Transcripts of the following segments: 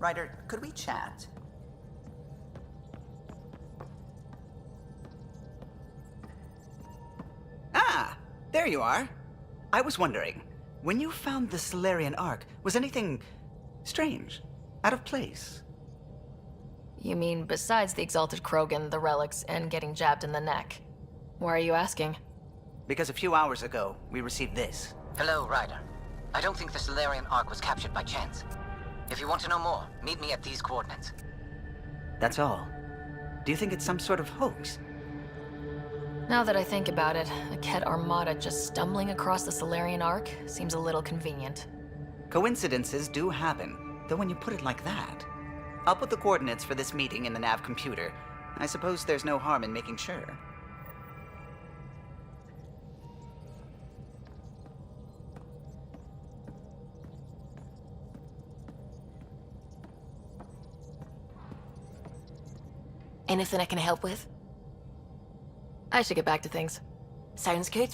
Ryder, could we chat? Ah, there you are. I was wondering, when you found the Solarian Ark, was anything strange? Out of place? You mean besides the Exalted Krogan, the relics, and getting jabbed in the neck? Why are you asking? Because a few hours ago, we received this. Hello, Ryder. I don't think the Solarian Ark was captured by chance. If you want to know more, meet me at these coordinates. That's all. Do you think it's some sort of hoax? Now that I think about it, a Ket Armada just stumbling across the Solarian Ark seems a little convenient. Coincidences do happen, though when you put it like that. I'll put the coordinates for this meeting in the nav computer. I suppose there's no harm in making sure. Anything I can help with? I should get back to things. Sounds good.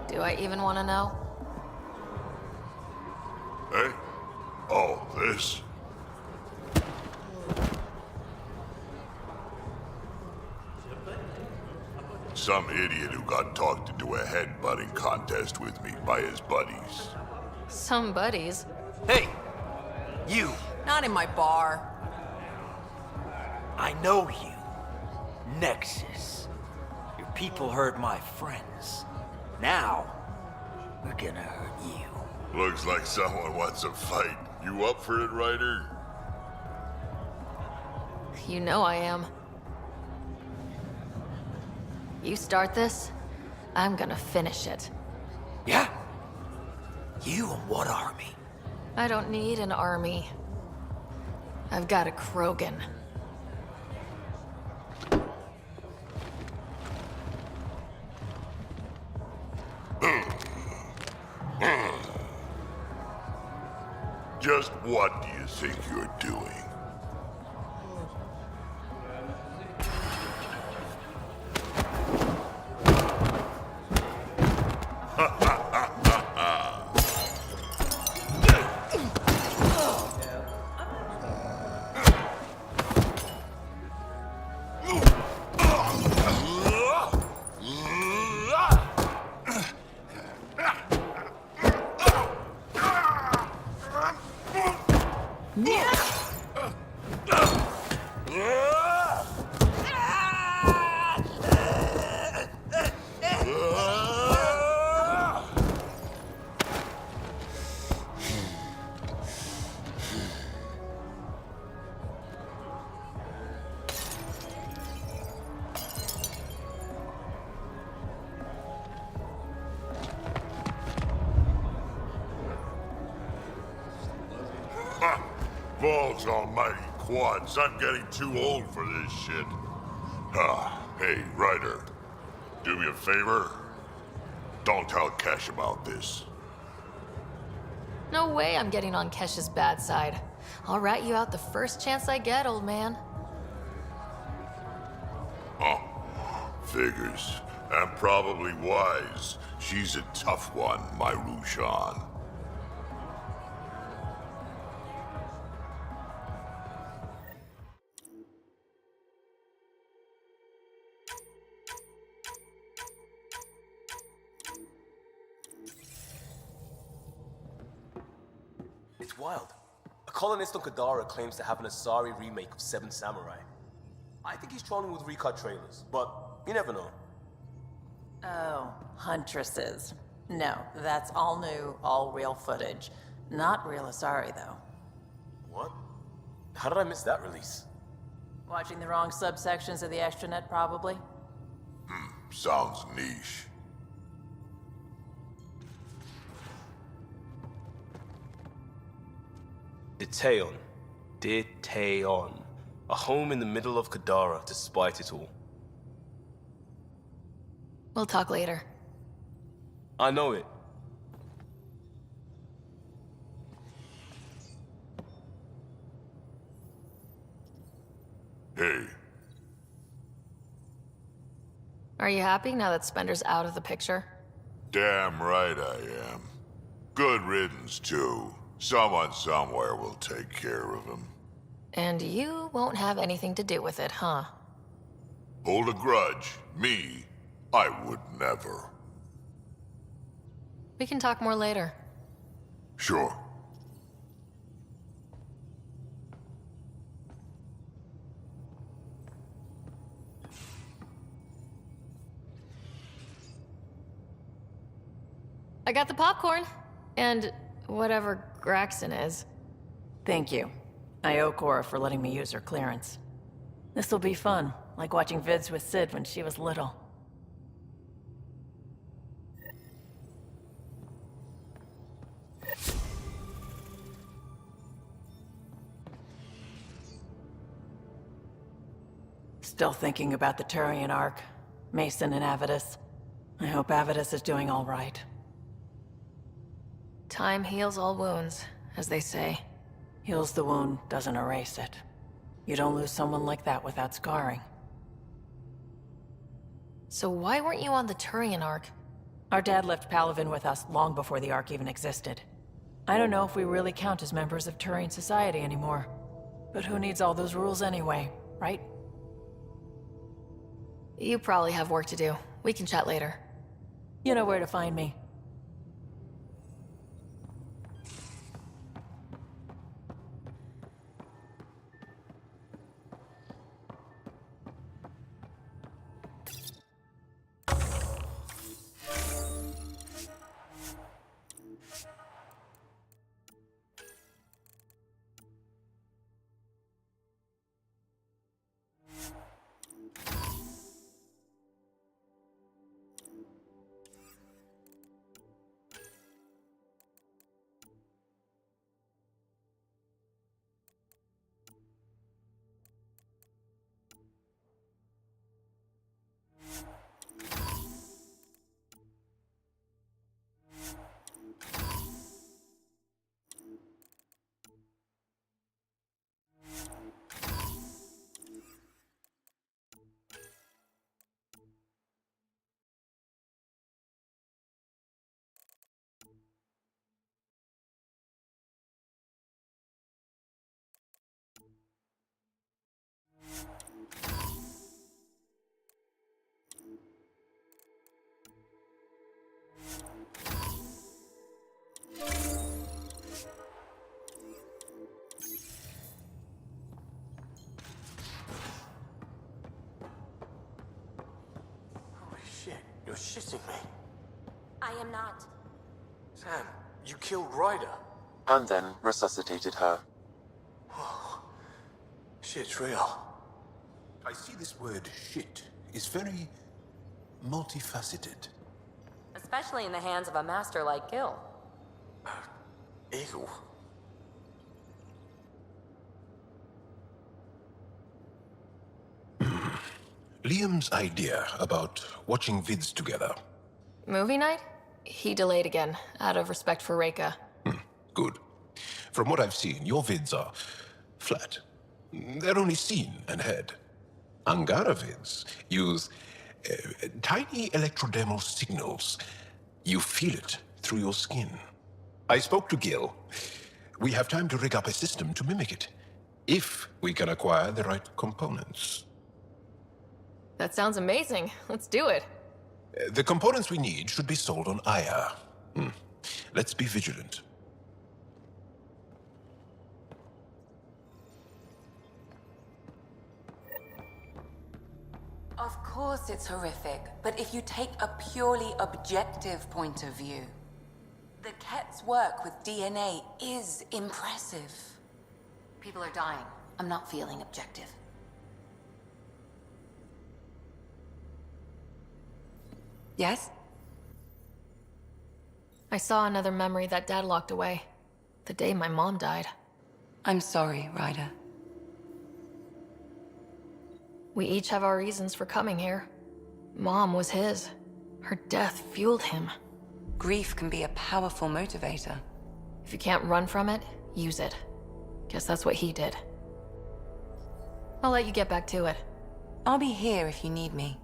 Do I even want to know? Hey? Oh, this? Some idiot who got talked into a headbutting contest with me by his buddies. Some buddies. Hey! You! Not in my bar. I know you. Nexus. Your people hurt my friends. Now, we're gonna hurt you. Looks like someone wants a fight. You up for it, Ryder? You know I am. You start this, I'm gonna finish it. Yeah? You and what army? I don't need an army. I've got a Krogan. Just what do you think you're doing? Balls almighty quads, I'm getting too old for this shit. Hey, Ryder. Do me a favor. Don't tell Kesh about this. No way I'm getting on Kesh's bad side. I'll rat you out the first chance I get, old man. Figures. And probably wise. She's a tough one, my Rushan. It's wild. A colonist on Kadara claims to have an Asari remake of Seven Samurai. I think he's trolling with recut trailers, but you never know. Oh, Huntresses. No, that's all new, all real footage. Not real Asari, though. What? How did I miss that release? Watching the wrong subsections of the extranet, probably? Sounds niche. Detaeon. Detaeon. A home in the middle of Kadara, despite it all. We'll talk later. I know it. Hey, Are you happy now that Spender's out of the picture? damn right I am. Good riddance, too. Someone somewhere will take care of him. And you won't have anything to do with it, huh? Hold a grudge? Me? I would never. We can talk more later. Sure. I got the popcorn. And whatever Graxon is. Thank you. I owe Cora for letting me use her clearance. This'll be fun, like watching vids with Sid when she was little. Still thinking about the Turian arc. Mason and Avidus. I hope Avidus is doing all right. Time heals all wounds, as they say. Heals the wound, doesn't erase it. You don't lose someone like that without scarring. So why weren't you on the Turian arc? Our dad left Palavin with us long before the arc even existed. I don't know if we really count as members of Turian society anymore. But who needs all those rules anyway, right? You probably have work to do. We can chat later. You know where to find me. Holy shit, you're shitting me. I am not. Sam, you killed Ryder. And then resuscitated her. Whoa. Shit's real. I see this word shit is very multifaceted. Especially in the hands of a master like Gil. Eagle. Liam's idea about watching vids together. Movie night? He delayed again, out of respect for Reika. Good. From what I've seen, your vids are flat. They're only seen and heard. Angara vids use Tiny electrodermal signals. You feel it through your skin. I spoke to Gil. We have time to rig up a system to mimic it, if we can acquire the right components. That sounds amazing. Let's do it. The components we need should be sold on Aya. Let's be vigilant. Of course it's horrific, but if you take a purely objective point of view, the Ket's work with DNA is impressive. People are dying. I'm not feeling objective. Yes? I saw another memory that Dad locked away. The day my mom died. I'm sorry, Ryder. We each have our reasons for coming here. Mom was his. Her death fueled him. Grief can be a powerful motivator. If you can't run from it, use it. Guess that's what he did. I'll let you get back to it. I'll be here if you need me.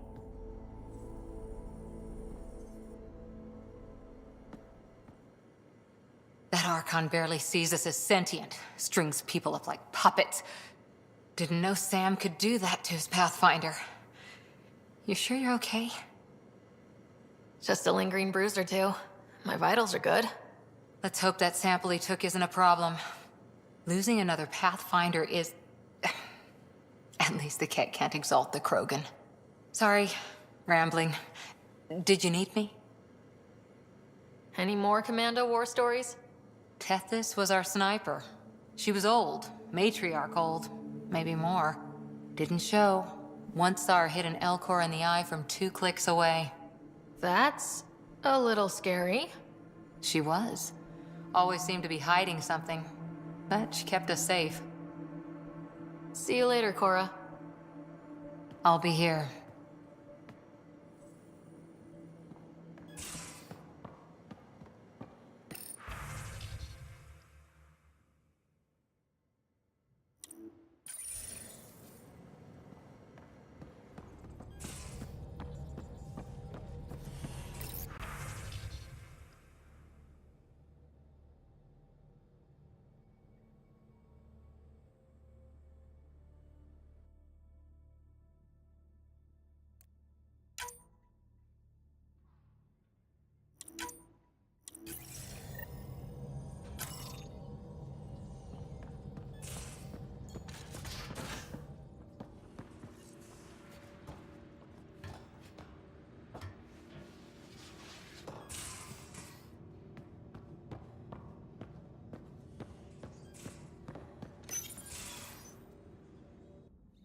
That Archon barely sees us as sentient. Strings people up like puppets. Didn't know Sam could do that to his Pathfinder. You sure you're okay? Just a lingering bruise or two. My vitals are good. Let's hope that sample he took isn't a problem. Losing another Pathfinder is... At least the Ket can't exalt the Krogan. Sorry, rambling. Did you need me? Any more Commando war stories? Tethys was our sniper. She was old, matriarch old, maybe more. Didn't show. Once saw her hit an Elcor in the eye from 2 clicks away. That's a little scary. She was. Always seemed to be hiding something, but she kept us safe. See you later, Cora. I'll be here.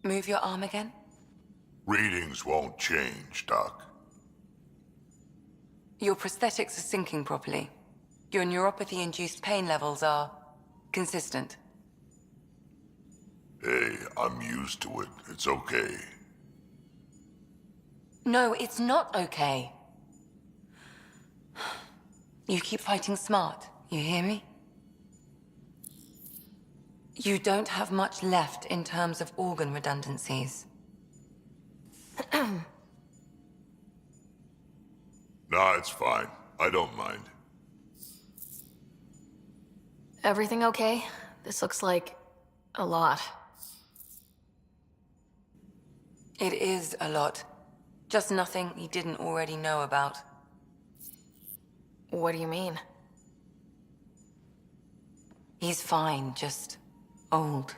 Move your arm again? Readings won't change, Doc. Your prosthetics are syncing properly. Your neuropathy-induced pain levels are consistent. Hey, I'm used to it. It's okay. No, it's not okay. You keep fighting smart, you hear me? You don't have much left in terms of organ redundancies. Nah, it's fine. I don't mind. Everything okay? This looks like a lot. It is a lot. Just nothing he didn't already know about. What do you mean? He's fine, just old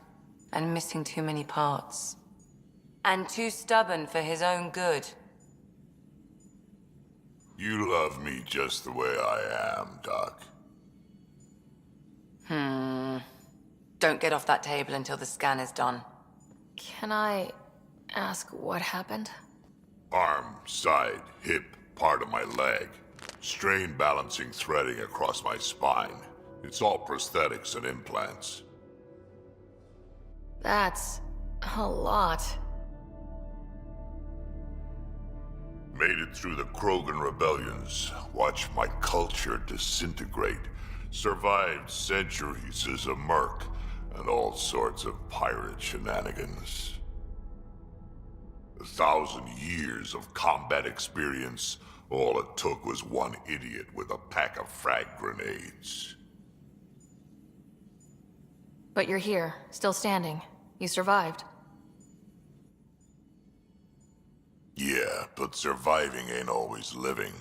and missing too many parts. And too stubborn for his own good. You love me just the way I am, Doc. Don't get off that table until the scan is done. Can I ask what happened? Arm, side, hip, part of my leg. Strain balancing threading across my spine. It's all prosthetics and implants. That's a lot. Made it through the Krogan rebellions. Watched my culture disintegrate. Survived centuries as a merc. And all sorts of pirate shenanigans. 1,000 years of combat experience, all it took was one idiot with a pack of frag grenades. But you're here, still standing. You survived. Yeah, but surviving ain't always living.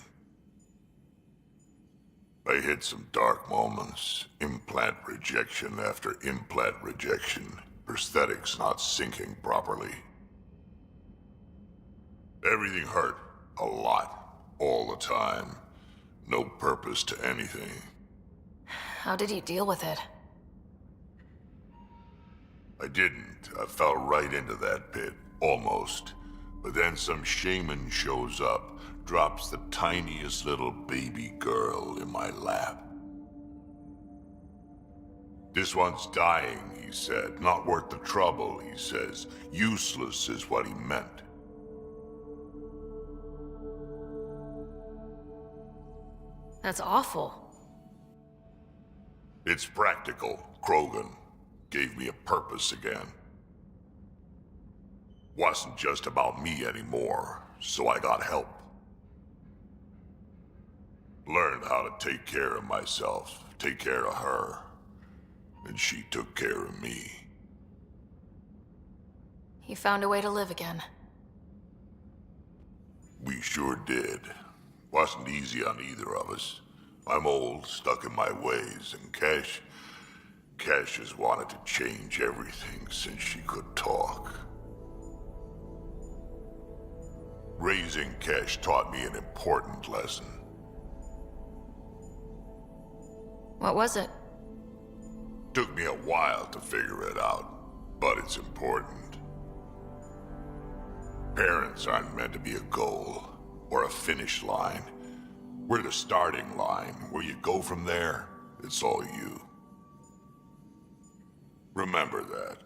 I hit some dark moments. Implant rejection after implant rejection. Prosthetics not syncing properly. Everything hurt. A lot. All the time. No purpose to anything. How did you deal with it? I didn't. I fell right into that pit. Almost. But then some shaman shows up, drops the tiniest little baby girl in my lap. This one's dying, he said. Not worth the trouble, he says. Useless is what he meant. That's awful. It's practical. Krogan gave me a purpose again. Wasn't just about me anymore, so I got help. Learned how to take care of myself, take care of her. And she took care of me. You found a way to live again. We sure did. Wasn't easy on either of us. I'm old, stuck in my ways, and Cash has wanted to change everything since she could talk. Raising Cash taught me an important lesson. What was it? Took me a while to figure it out, but it's important. Parents aren't meant to be a goal, or a finish line. We're the starting line. Where you go from there, it's all you. Remember that.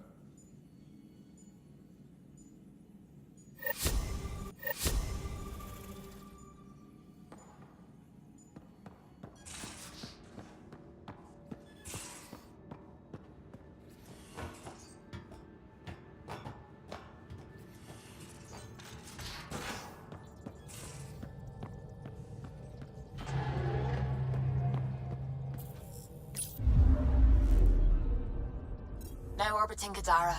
Now orbiting Kadara.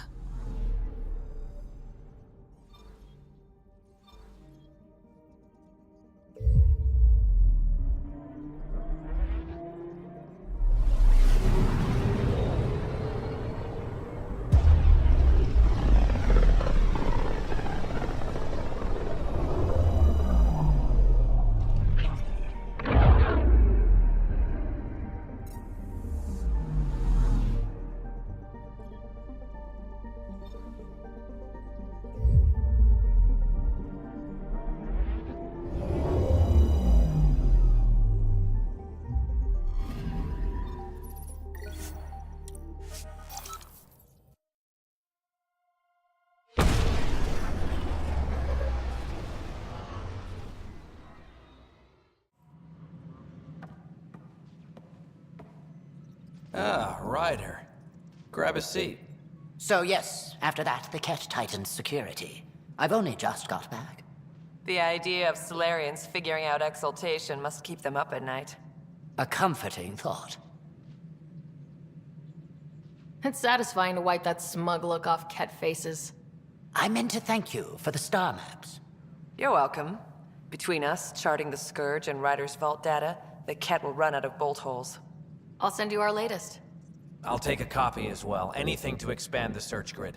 Ah, Ryder. Grab a seat. So yes, after that, the Ket tightened security. I've only just got back. The idea of Solarians figuring out exaltation must keep them up at night. A comforting thought. It's satisfying to wipe that smug look off Ket faces. I meant to thank you for the star maps. You're welcome. Between us, charting the Scourge and Ryder's vault data, the Ket will run out of bolt holes. I'll send you our latest. I'll take a copy as well. Anything to expand the search grid.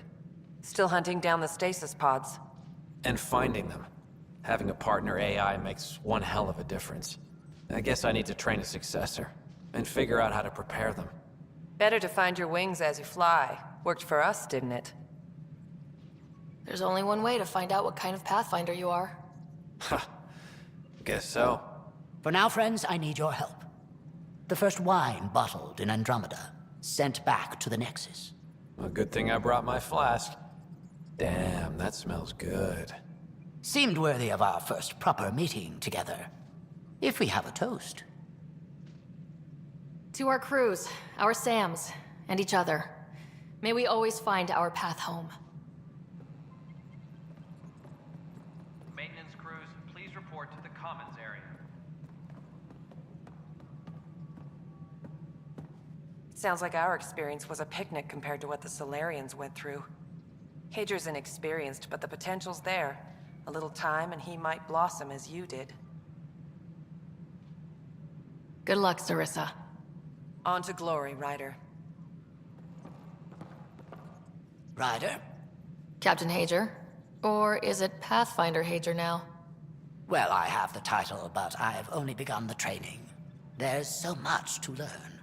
Still hunting down the stasis pods. And finding them. Having a partner AI makes one hell of a difference. I guess I need to train a successor. And figure out how to prepare them. Better to find your wings as you fly. Worked for us, didn't it? There's only one way to find out what kind of Pathfinder you are. Ha. Guess so. For now, friends, I need your help. The first wine bottled in Andromeda, sent back to the Nexus. A good thing I brought my flask. Damn, that smells good. Seemed worthy of our first proper meeting together. If we have a toast. To our crews, our Sams, and each other. May we always find our path home. please report to the Commons area. Sounds like our experience was a picnic compared to what the Solarians went through. Hager's inexperienced, but the potential's there. A little time and he might blossom as you did. Good luck, Sarissa. On to glory, Ryder. Ryder? Captain Hager? Or is it Pathfinder Hager now? Well, I have the title, but I've only begun the training. There's so much to learn.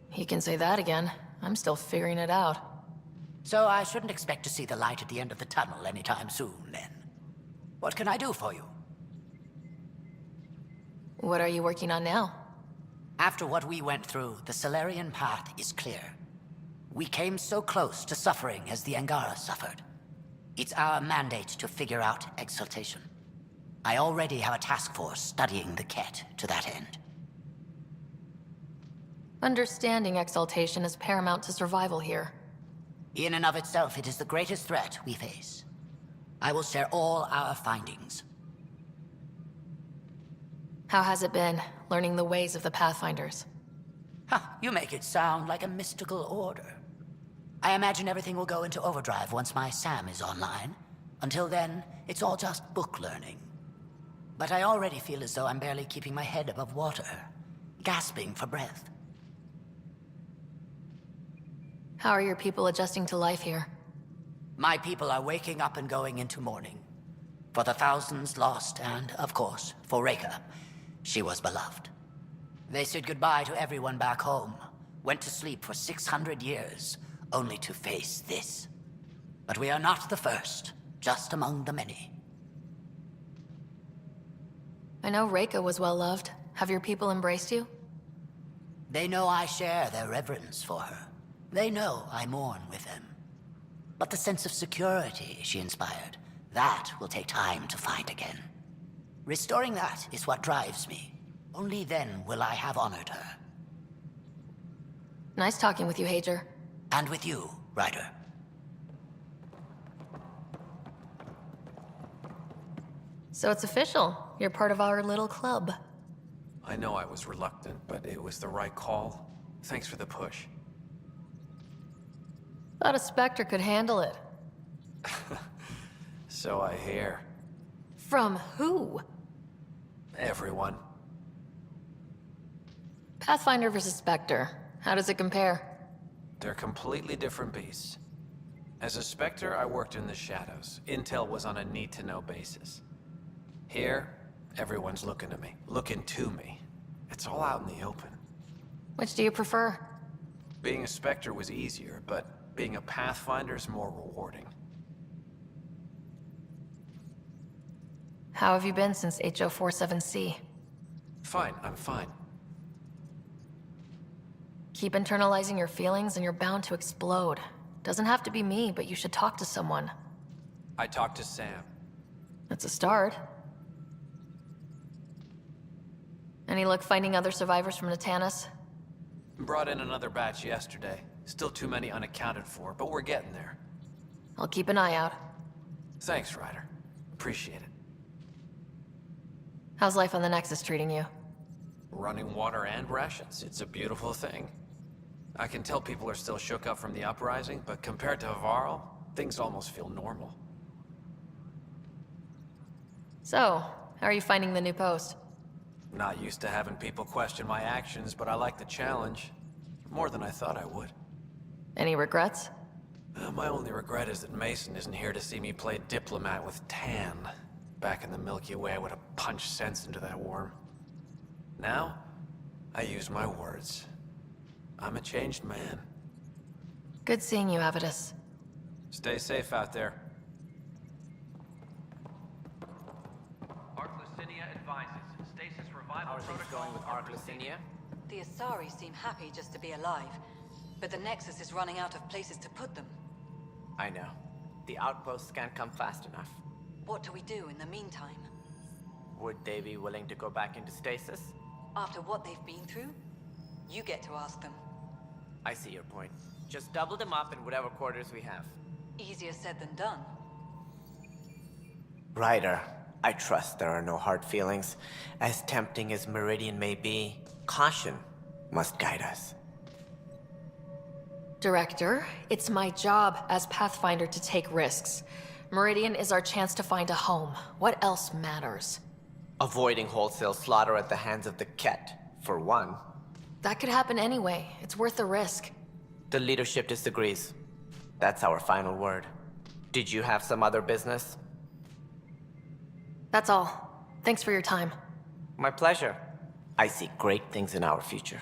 He can say that again. I'm still figuring it out. So I shouldn't expect to see the light at the end of the tunnel anytime soon, then. What can I do for you? What are you working on now? After what we went through, the Solarian path is clear. We came so close to suffering as the Angara suffered. It's our mandate to figure out exaltation. I already have a task force studying the Ket to that end. Understanding exaltation is paramount to survival here. In and of itself, it is the greatest threat we face. I will share all our findings. How has it been, learning the ways of the Pathfinders? You make it sound like a mystical order. I imagine everything will go into overdrive once my SAM is online. Until then, it's all just book learning. But I already feel as though I'm barely keeping my head above water, gasping for breath. How are your people adjusting to life here? My people are waking up and going into mourning. For the thousands lost and, of course, for Reika. She was beloved. They said goodbye to everyone back home, went to sleep for 600 years, only to face this. But we are not the first, just among the many. I know Reika was well loved. Have your people embraced you? They know I share their reverence for her. They know I mourn with them. But the sense of security she inspired, that will take time to find again. Restoring that is what drives me. Only then will I have honored her. Nice talking with you, Hager. And with you, Ryder. So it's official. You're part of our little club. I know I was reluctant, but it was the right call. Thanks for the push. Thought a Spectre could handle it. So I hear. From who? Everyone. Pathfinder versus Spectre. How does it compare? They're completely different beasts. As a Spectre, I worked in the shadows. Intel was on a need-to-know basis. Here, everyone's looking to me. Looking to me. It's all out in the open. Which do you prefer? Being a Spectre was easier, but being a Pathfinder's more rewarding. How have you been since HO47C? Fine, I'm fine. Keep internalizing your feelings and you're bound to explode. Doesn't have to be me, but you should talk to someone. I talked to Sam. That's a start. Any luck finding other survivors from Natanis? Brought in another batch yesterday. Still too many unaccounted for, but we're getting there. I'll keep an eye out. Thanks, Ryder. Appreciate it. How's life on the Nexus treating you? Running water and rations. It's a beautiful thing. I can tell people are still shook up from the uprising, but compared to Varl, things almost feel normal. So, how are you finding the new post? Not used to having people question my actions, but I like the challenge. More than I thought I would. Any regrets? My only regret is that Mason isn't here to see me play diplomat with Tan. Back in the Milky Way, I would have punched sense into that worm. Now, I use my words. I'm a changed man. Good seeing you, Avidus. Stay safe out there. advises. Stasis revival How are things going with Arclusinia? The Asari seem happy just to be alive, but the Nexus is running out of places to put them. I know. The outposts can't come fast enough. What do we do in the meantime? Would they be willing to go back into stasis? After what they've been through? You get to ask them. I see your point. Just double them up in whatever quarters we have. Easier said than done. Ryder, I trust there are no hard feelings. As tempting as Meridian may be, caution must guide us. Director, it's my job as Pathfinder to take risks. Meridian is our chance to find a home. What else matters? Avoiding wholesale slaughter at the hands of the Ket, for one. That could happen anyway. It's worth the risk. The leadership disagrees. That's our final word. Did you have some other business? That's all. Thanks for your time. My pleasure. I see great things in our future.